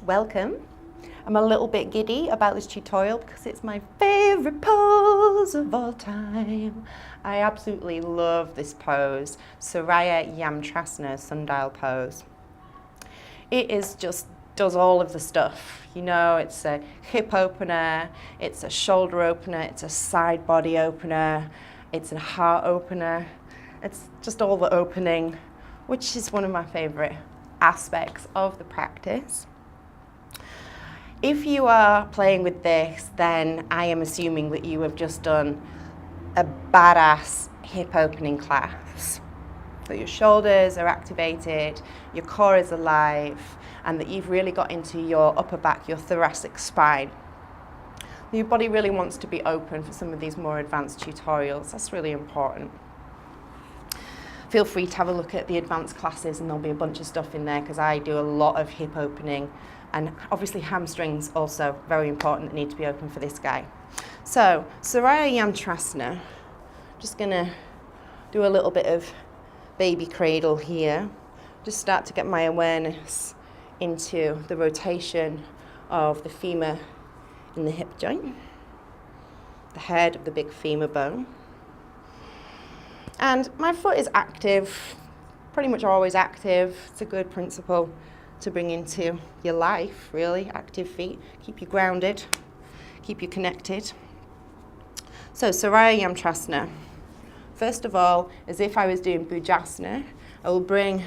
Welcome. I'm a little bit giddy about this tutorial because it's my favorite pose of all time. I absolutely love this pose, Surya Yantrasana sundial pose. It is just does all of the stuff. You know, it's a hip opener, it's a shoulder opener, it's a side body opener, it's a heart opener. It's just all the opening, which is one of my favorite aspects of the practice. If you are playing with this, then I am assuming that you have just done a badass hip opening class. So your shoulders are activated, your core is alive, and that you've really got into your upper back, your thoracic spine. Your body really wants to be open for some of these more advanced tutorials. That's really important. Feel free to have a look at the advanced classes, and there'll be a bunch of stuff in there because I do a lot of hip opening, and obviously hamstrings also very important that need to be open for this guy. So Surya Yantrasana, just gonna do a little bit of baby cradle here. Just start to get my awareness into the rotation of the femur in the hip joint, the head of the big femur bone. And my foot is active, pretty much always active. It's a good principle to bring into your life, really. Active feet, keep you grounded, keep you connected. So Surya Yantrasana. First of all, as if I was doing Bhujasana, I will bring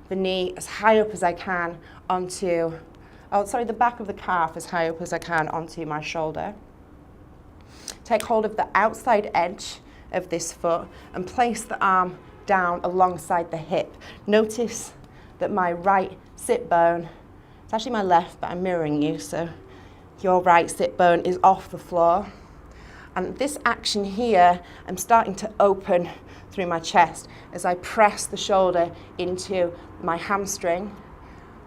the knee as high up as I can onto, the back of the calf as high up as I can onto my shoulder. Take hold of the outside edge of this foot and place the arm down alongside the hip. Notice that my right sit bone, it's actually my left, but I'm mirroring you, so your right sit bone is off the floor. And this action here, I'm starting to open through my chest as I press the shoulder into my hamstring,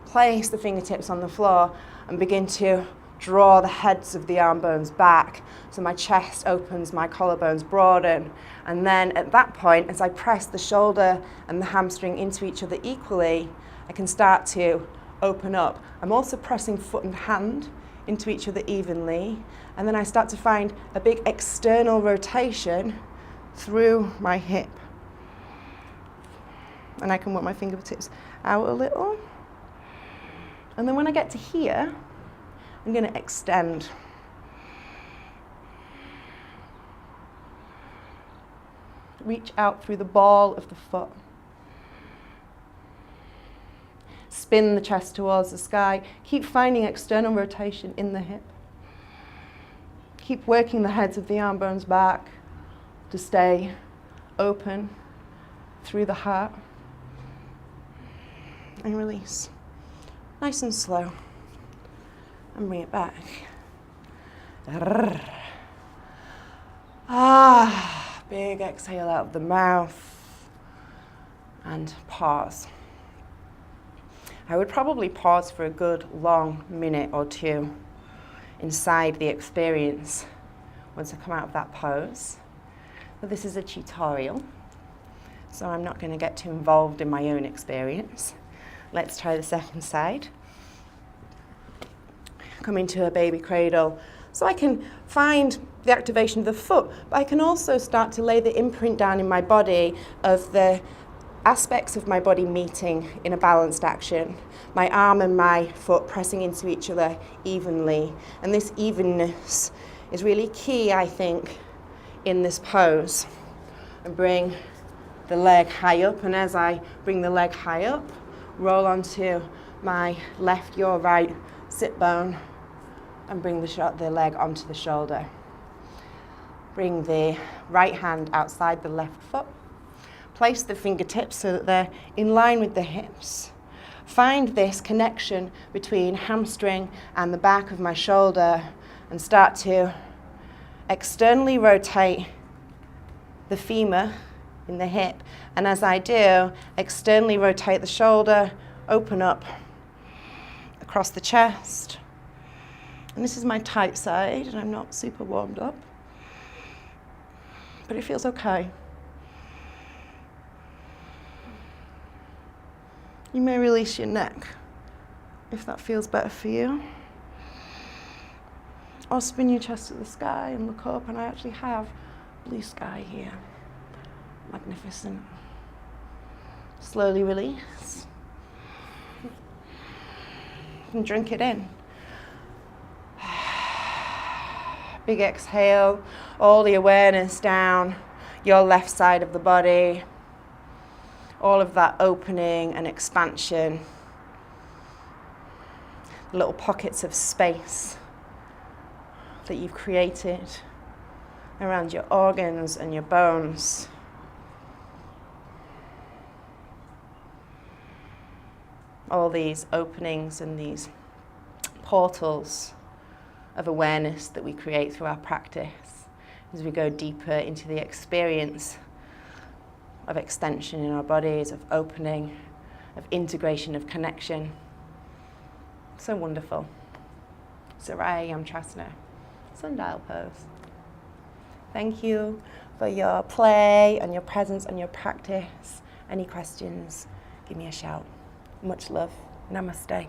place the fingertips on the floor, and begin to draw the heads of the arm bones back. So my chest opens, my collarbones broaden. And then at that point, as I press the shoulder and the hamstring into each other equally, I can start to open up. I'm also pressing foot and hand into each other evenly. And then I start to find a big external rotation through my hip. And I can work my fingertips out a little. And then when I get to here, I'm going to extend. Reach out through the ball of the foot. Spin the chest towards the sky. Keep finding external rotation in the hip. Keep working the heads of the arm bones back to stay open through the heart. And release. Nice and slow. And bring it back. Big exhale out of the mouth. And pause. I would probably pause for a good long minute or two inside the experience once I come out of that pose. But this is a tutorial, so I'm not going to get too involved in my own experience. Let's try the second side. Come into a baby cradle. So I can find the activation of the foot, but I can also start to lay the imprint down in my body of the aspects of my body meeting in a balanced action. My arm and my foot pressing into each other evenly. And this evenness is really key, I think, in this pose. I bring the leg high up, and as I bring the leg high up, roll onto my left, your right sit bone, and bring the leg onto the shoulder. Bring the right hand outside the left foot. Place the fingertips so that they're in line with the hips. Find this connection between hamstring and the back of my shoulder and start to externally rotate the femur in the hip. And as I do, externally rotate the shoulder, open up across the chest. And this is my tight side, and I'm not super warmed up, but it feels okay. You may release your neck if that feels better for you. Or spin your chest to the sky and look up, and I actually have blue sky here. Magnificent. Slowly release. And drink it in. Big exhale, all the awareness down your left side of the body. All of that opening and expansion. Little pockets of space that you've created around your organs and your bones. All these openings and these portals of awareness that we create through our practice as we go deeper into the experience of extension in our bodies, of opening, of integration, of connection. So wonderful. Surya Yantrasana, sundial pose. Thank you for your play and your presence and your practice. Any questions, give me a shout. Much love. Namaste.